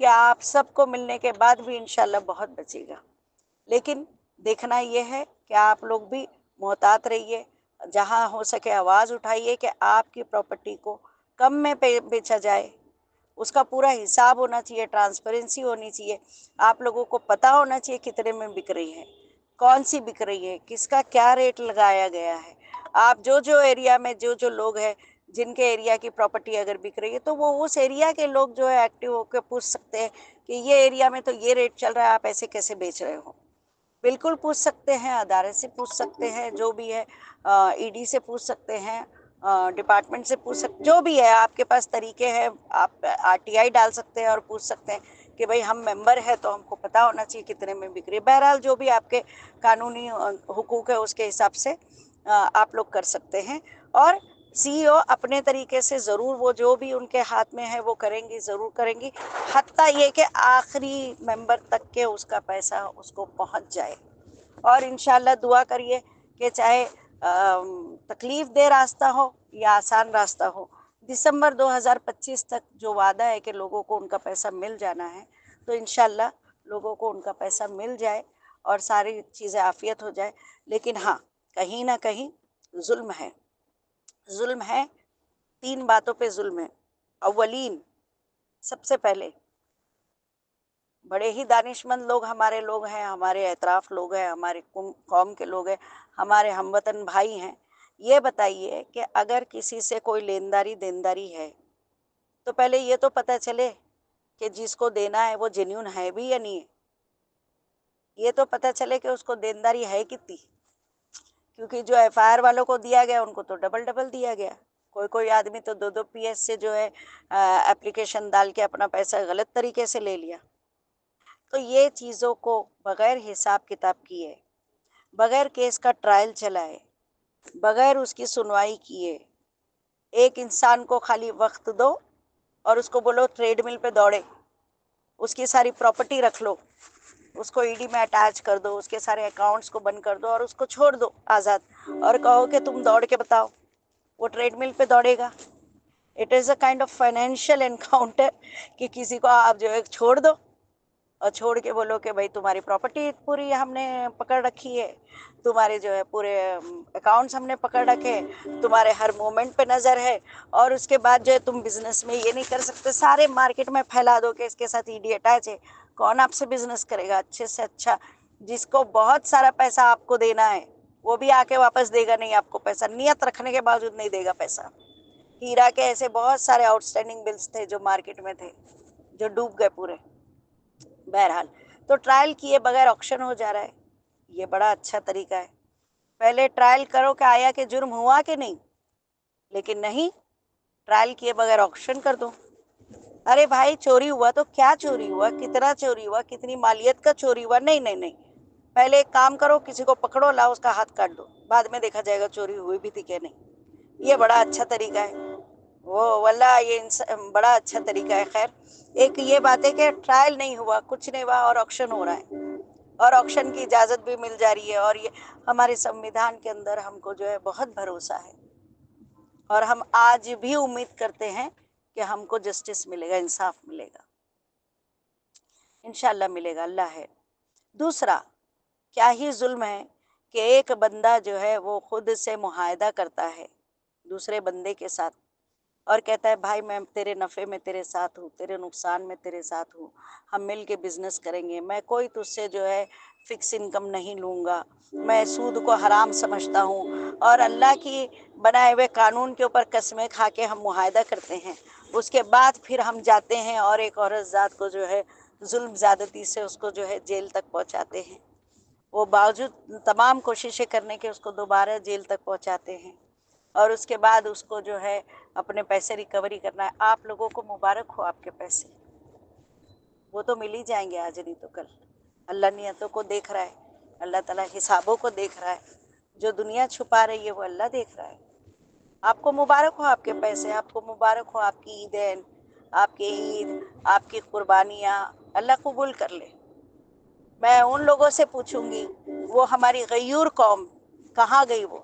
کہ آپ سب کو ملنے کے بعد بھی انشاءاللہ بہت بچے گا، لیکن دیکھنا یہ ہے کہ آپ لوگ بھی محتاط رہیے، جہاں ہو سکے آواز اٹھائیے کہ آپ کی پراپرٹی کو کم میں بیچا جائے، اس کا پورا حساب ہونا چاہیے، ٹرانسپیرنسی ہونی چاہیے، آپ لوگوں کو پتہ ہونا چاہیے کتنے میں بک رہی ہے، کون سی بک رہی ہے، کس کا کیا ریٹ لگایا گیا ہے۔ آپ جو ایریا میں جو لوگ ہیں جن کے ایریا کی پراپرٹی اگر بک رہی ہے تو وہ اس ایریا کے لوگ جو ہے ایکٹیو ہو کے پوچھ سکتے ہیں کہ یہ ایریا میں تو یہ ریٹ چل رہا ہے، آپ ایسے کیسے بیچ رہے ہو، بالکل پوچھ سکتے ہیں، عدالت سے پوچھ سکتے ہیں، جو بھی ہے ای ڈی سے پوچھ سکتے ہیں، ڈپارٹمنٹ سے پوچھ سکتے، جو بھی ہے آپ کے پاس طریقے ہیں، آپ آر ٹی آئی ڈال سکتے ہیں اور پوچھ سکتے ہیں کہ بھئی ہم ممبر ہے تو ہم کو پتہ ہونا چاہیے کتنے میں بک رہی ہے۔ بہرحال جو بھی آپ کے قانونی حقوق ہے اس کے حساب سے آپ لوگ کر سکتے ہیں، اور سی او اپنے طریقے سے ضرور وہ جو بھی ان کے ہاتھ میں ہے وہ کریں گی، ضرور کریں گی، حتیٰ یہ کہ آخری ممبر تک کے اس کا پیسہ اس کو پہنچ جائے۔ اور انشاءاللہ دعا کریے کہ چاہے تکلیف دہ راستہ ہو یا آسان راستہ ہو، دسمبر 2025 تک جو وعدہ ہے کہ لوگوں کو ان کا پیسہ مل جانا ہے، تو انشاءاللہ لوگوں کو ان کا پیسہ مل جائے اور ساری چیزیں عافیت ہو جائے۔ لیکن ہاں، کہیں نہ کہیں ظلم ہے، ظلم ہے، 3 باتوں پہ ظلم ہے۔ اولین، سب سے پہلے بڑے ہی دانش مند لوگ ہیں، ہمارے اطراف لوگ ہیں، ہمارے قوم کے لوگ ہیں، ہمارے ہم وطن بھائی ہیں، یہ بتائیے کہ اگر کسی سے کوئی لینداری دینداری ہے تو پہلے یہ تو پتہ چلے کہ جس کو دینا ہے وہ جینیون ہے بھی یا نہیں ہے، یہ تو پتہ چلے کہ اس کو دینداری ہے کتنی، کیونکہ جو ایف آئی آر والوں کو دیا گیا ان کو تو ڈبل ڈبل دیا گیا، کوئی آدمی تو 2 پی ایس سے جو ہے اپلیکیشن ڈال کے اپنا پیسہ غلط طریقے سے لے لیا۔ تو یہ چیزوں کو بغیر حساب کتاب کیے، بغیر کیس کا ٹرائل چلائے، بغیر اس کی سنوائی کیے، ایک انسان کو خالی وقت دو اور اس کو بولو ٹریڈ مل پہ دوڑے، اس کی ساری پراپرٹی رکھ لو، اس کو ای ڈی میں اٹیچ کر دو، اس کے سارے اکاؤنٹس کو بند کر دو اور اس کو چھوڑ دو آزاد، اور کہو کہ تم دوڑ کے بتاؤ، وہ ٹریڈ مل پہ دوڑے گا۔ It is a kind of financial encounter کہ کسی کو آپ جو ہے چھوڑ دو اور چھوڑ کے بولو کہ بھائی تمہاری پراپرٹی پوری ہم نے پکڑ رکھی ہے، تمہارے جو ہے پورے اکاؤنٹس ہم نے پکڑ رکھے ہیں، تمہارے ہر مومنٹ پہ نظر ہے، اور اس کے بعد جو ہے تم بزنس میں یہ نہیں کر سکتے، سارے مارکیٹ میں پھیلا دو کہ اس کے ساتھ ای ڈی اٹیچ ہے۔ کون آپ سے بزنس کرے گا؟ اچھے سے اچھا جس کو بہت سارا پیسہ آپ کو دینا ہے وہ بھی آ کے واپس دے گا نہیں آپ کو پیسہ، نیت رکھنے کے باوجود نہیں دے گا پیسہ۔ ہیرا کے ایسے بہت سارے آؤٹ اسٹینڈنگ بلز تھے جو مارکیٹ میں تھے، جو ڈوب گئے پورے۔ بہرحال تو ٹرائل کیے بغیر آکشن ہو جا رہا ہے، یہ بڑا اچھا طریقہ ہے۔ پہلے ٹرائل کرو کہ آیا کہ جرم ہوا کہ نہیں، لیکن نہیں، ٹرائل کیے بغیر آکشن کر دو۔ ارے بھائی چوری ہوا تو کیا چوری ہوا، کتنا چوری ہوا، کتنی مالیت کا چوری ہوا، نہیں نہیں نہیں، پہلے ایک کام کرو، کسی کو پکڑو، لاؤ اس کا ہاتھ کاٹ دو، بعد میں دیکھا جائے گا چوری ہوئی بھی تھی کہ نہیں۔ یہ بڑا اچھا طریقہ ہے، وہ واللہ یہ بڑا اچھا طریقہ ہے۔ خیر، ایک یہ بات ہے کہ ٹرائل نہیں ہوا، کچھ نہیں ہوا اور آکشن ہو رہا ہے، اور آکشن کی اجازت بھی مل جا رہی ہے، اور یہ ہمارے سنویدھان کے اندر ہم کو جو ہے بہت بھروسہ ہے، اور ہم آج بھی امید کرتے ہیں کہ ہم کو جسٹس ملے گا، انصاف ملے گا، انشاءاللہ ملے گا، اللہ ہے۔ دوسرا، کیا ہی ظلم ہے کہ ایک بندہ جو ہے وہ خود سے معاہدہ کرتا ہے دوسرے بندے کے ساتھ اور کہتا ہے بھائی میں تیرے نفع میں تیرے ساتھ ہوں، تیرے نقصان میں تیرے ساتھ ہوں، ہم مل کے بزنس کریں گے، میں کوئی تجھ سے جو ہے فکس انکم نہیں لوں گا، میں سود کو حرام سمجھتا ہوں، اور اللہ کی بنائے ہوئے قانون کے اوپر قسمیں کھا کے ہم معاہدہ کرتے ہیں، اس کے بعد پھر ہم جاتے ہیں اور ایک عورت ذات کو جو ہے ظلم زیادتی سے اس کو جو ہے جیل تک پہنچاتے ہیں، وہ باوجود تمام کوششیں کرنے کے اس کو دوبارہ جیل تک پہنچاتے ہیں، اور اس کے بعد اس کو جو ہے اپنے پیسے ریکوری کرنا ہے۔ آپ لوگوں کو مبارک ہو، آپ کے پیسے وہ تو مل ہی جائیں گے آج نہیں تو کل، اللہ نیتوں کو دیکھ رہا ہے، اللہ تعالیٰ حسابوں کو دیکھ رہا ہے، جو دنیا چھپا رہی ہے وہ اللہ دیکھ رہا ہے۔ آپ کو مبارک ہو آپ کے پیسے، آپ کو مبارک ہو آپ کی عیدین، آپ کی عید، آپ کی قربانیاں، اللہ قبول کر لے۔ میں ان لوگوں سے پوچھوں گی، وہ ہماری غیور قوم کہاں گئی؟ وہ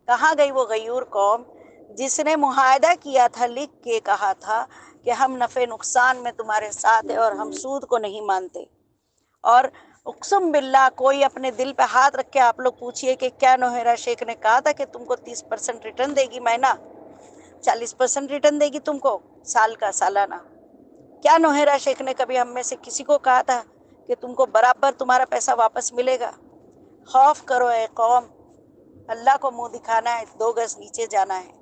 کہاں گئی وہ غیور قوم جس نے معاہدہ کیا تھا، لکھ کے کہا تھا کہ ہم نفع نقصان میں تمہارے ساتھ ہیں اور ہم سود کو نہیں مانتے۔ اور اقسم باللہ کوئی اپنے دل پہ ہاتھ رکھ کے آپ لوگ پوچھئے کہ کیا نوہیرا شیخ نے کہا تھا کہ تم کو 30% ریٹرن دے گی مہینہ، 40% ریٹرن دے گی تم کو سال کا سالانہ؟ کیا نوہیرا شیخ نے کبھی ہم میں سے کسی کو کہا تھا کہ تم کو برابر تمہارا پیسہ واپس ملے گا؟ خوف کرو اے قوم، اللہ کو منہ دکھانا ہے، 2 گز نیچے جانا ہے۔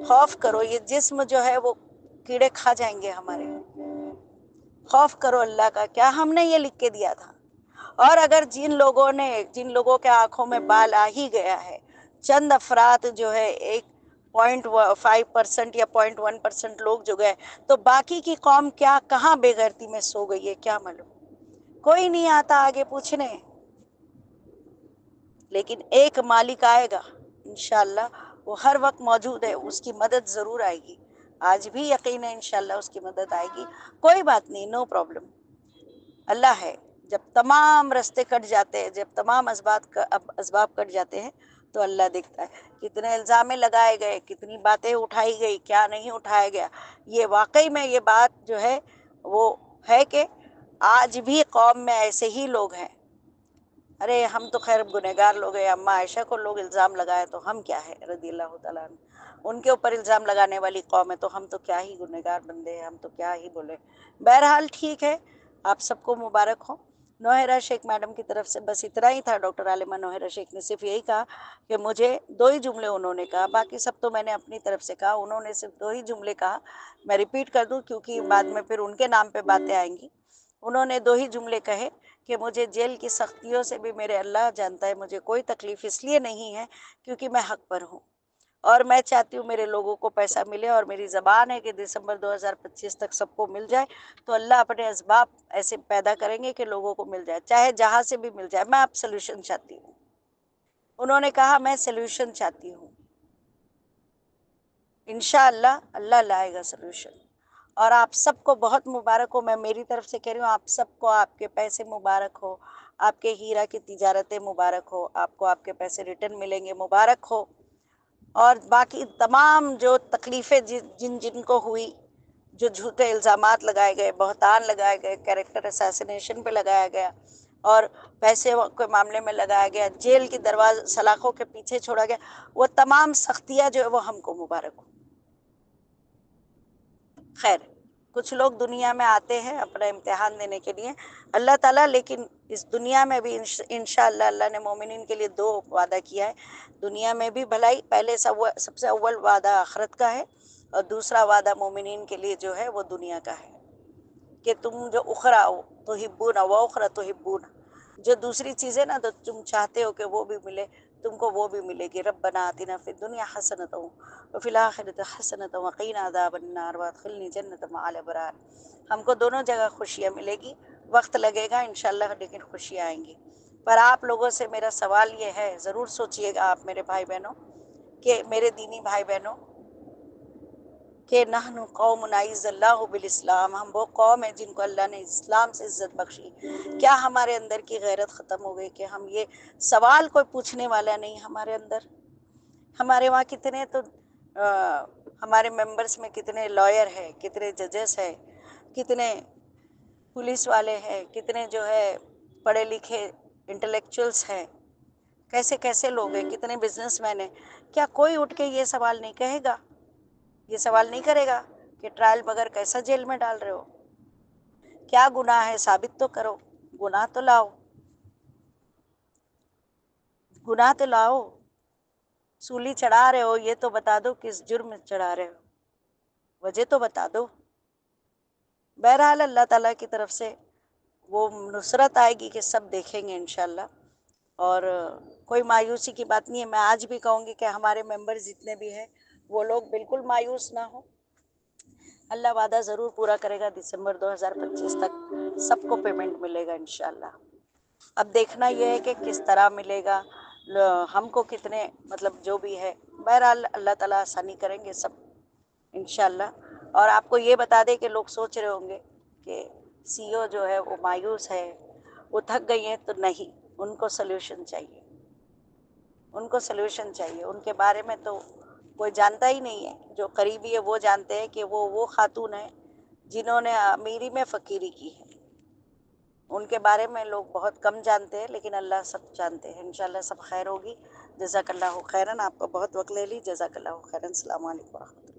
خوف کرو، یہ جسم جو ہے وہ کیڑے کھا جائیں گے ہمارے۔ خوف کرو اللہ کا، کیا ہم نے یہ لکھ کے دیا تھا؟ اور اگر جن لوگوں کے آنکھوں میں بال آ ہی گیا ہے، چند افراد جو ہے 1.5% یا 0.1% لوگ جو گئے، تو باقی کی قوم کیا کہاں بے غیرتی میں سو گئی ہے کیا معلوم؟ کوئی نہیں آتا آگے پوچھنے، لیکن ایک مالک آئے گا انشاءاللہ، وہ ہر وقت موجود ہے، اس کی مدد ضرور آئے گی۔ آج بھی یقین ہے انشاءاللہ اس کی مدد آئے گی، کوئی بات نہیں، نو پرابلم۔ اللہ ہے، جب تمام رستے کٹ جاتے ہیں، جب تمام اسباب کٹ جاتے ہیں تو اللہ دیکھتا ہے کتنے الزام لگائے گئے، کتنی باتیں اٹھائی گئی، کیا نہیں اٹھایا گیا۔ یہ واقعی میں یہ بات جو ہے وہ ہے کہ آج بھی قوم میں ایسے ہی لوگ ہیں۔ ارے ہم تو خیر گنہگار لوگ ہیں، اماں عائشہ کو لوگ الزام لگائے تو ہم کیا ہے رضی اللہ تعالیٰ عنہ، ان کے اوپر الزام لگانے والی قوم ہے، تو ہم تو کیا ہی گنہگار بندے ہیں، ہم تو کیا ہی بولے۔ بہرحال ٹھیک ہے، آپ سب کو مبارک ہو۔ نوہیرا شیخ میڈم کی طرف سے بس اتنا ہی تھا۔ ڈاکٹر عالمہ نوہیرا شیخ نے صرف یہی کہا کہ مجھے 2 ہی جملے انہوں نے کہا، باقی سب تو میں نے اپنی طرف سے کہا، انہوں نے صرف 2 ہی جملے کہا۔ میں ریپیٹ کر دوں کیونکہ بعد میں پھر ان کے نام پہ باتیں آئیں گی۔ انہوں نے 2 ہی جملے کہے کہ مجھے جیل کی سختیوں سے بھی میرے اللہ جانتا ہے مجھے کوئی تکلیف اس لیے نہیں ہے کیونکہ میں حق پر ہوں، اور میں چاہتی ہوں میرے لوگوں کو پیسہ ملے، اور میری زبان ہے کہ دسمبر 2025 تک سب کو مل جائے، تو اللہ اپنے اسباب ایسے پیدا کریں گے کہ لوگوں کو مل جائے، چاہے جہاں سے بھی مل جائے۔ میں اب سلوشن چاہتی ہوں، انہوں نے کہا میں سلوشن چاہتی ہوں، انشاءاللہ اللہ لائے گا سلوشن۔ اور آپ سب کو بہت مبارک ہو، میں میری طرف سے کہہ رہی ہوں، آپ سب کو آپ کے پیسے مبارک ہو، آپ کے ہیرا کی تجارتیں مبارک ہو، آپ کو آپ کے پیسے ریٹرن ملیں گے، مبارک ہو۔ اور باقی تمام جو تکلیفیں جن کو ہوئی، جو جھوٹے الزامات لگائے گئے، بہتان لگائے گئے، کیریکٹر اسیسینیشن پہ لگایا گیا، اور پیسے کے معاملے میں لگایا گیا، جیل کی سلاخوں کے پیچھے چھوڑا گیا، وہ تمام سختیاں جو ہے وہ ہم کو مبارک ہو۔ خیر، کچھ لوگ دنیا میں آتے ہیں اپنا امتحان دینے کے لیے، اللہ تعالیٰ لیکن اس دنیا میں بھی انشاءاللہ اللہ نے مومنین کے لیے 2 وعدہ کیا ہے، دنیا میں بھی بھلائی، پہلے سب سے اول وعدہ آخرت کا ہے، اور دوسرا وعدہ مومنین کے لیے جو ہے وہ دنیا کا ہے کہ تم جو اخرى تحبون و اخرى تحبون، جو دوسری چیزیں نا تو تم چاہتے ہو کہ وہ بھی ملے، تم کو وہ بھی ملے گی۔ ربنا آتنا فی الدنیا حسنۃ وفی الآخرۃ حسنۃ وقنا عذاب النار وادخلنی جنۃ مع الابرار۔ ہم کو دونوں جگہ خوشیاں ملے گی، وقت لگے گا انشاءاللہ لیکن خوشیاں آئیں گی۔ پر آپ لوگوں سے میرا سوال یہ ہے، ضرور سوچئے گا آپ میرے بھائی بہنوں، کہ میرے دینی بھائی بہنوں، کہ نحن قوم اعز اللہ بالاسلام، ہم وہ قوم ہیں جن کو اللہ نے اسلام سے عزت بخشی۔ کیا ہمارے اندر کی غیرت ختم ہو گئی کہ ہم یہ سوال کوئی پوچھنے والا نہیں ہمارے اندر؟ ہمارے وہاں کتنے تو ہمارے ممبرس میں کتنے لائر ہیں، کتنے ججز ہیں، کتنے پولیس والے ہیں، کتنے جو ہے پڑھے لکھے انٹلیکچوئلس ہیں، کیسے کیسے لوگ ہیں، کتنے بزنس مین ہیں۔ کیا کوئی اٹھ کے یہ سوال نہیں کہے گا، یہ سوال نہیں کرے گا کہ ٹرائل بغیر کیسا جیل میں ڈال رہے ہو؟ کیا گناہ ہے ثابت تو کرو، گناہ تو لاؤ، گناہ تو لاؤ۔ سولی چڑھا رہے ہو یہ تو بتا دو کس جرم میں چڑھا رہے ہو، وجہ تو بتا دو۔ بہرحال اللہ تعالیٰ کی طرف سے وہ نصرت آئے گی کہ سب دیکھیں گے انشاءاللہ، اور کوئی مایوسی کی بات نہیں ہے۔ میں آج بھی کہوں گی کہ ہمارے ممبر جتنے بھی ہیں وہ لوگ بالکل مایوس نہ ہو، اللہ وعدہ ضرور پورا کرے گا، دسمبر 2025 تک سب کو پیمنٹ ملے گا انشاءاللہ۔ اب دیکھنا یہ ہے کہ کس طرح ملے گا، ہم کو کتنے مطلب جو بھی ہے، بہرحال اللہ تعالیٰ آسانی کریں گے سب انشاءاللہ۔ اور آپ کو یہ بتا دے کہ لوگ سوچ رہے ہوں گے کہ سی او جو ہے وہ مایوس ہے، وہ تھک گئی ہیں، تو نہیں، ان کو سلوشن چاہیے، ان کو سلوشن چاہیے، ان کے بارے میں تو کوئی جانتا ہی نہیں ہے، جو قریبی ہے وہ جانتے ہیں کہ وہ خاتون ہیں جنہوں نے امیری میں فقیری کی ہے. ان کے بارے میں لوگ بہت کم جانتے ہیں، لیکن اللہ سب جانتے ہیں. انشاءاللہ سب خیر ہوگی. جزاک اللہ خیراً. آپ کا بہت وقت لے لی. جزاک اللہ خیراً. السلام علیکم ورحمۃ اللہ.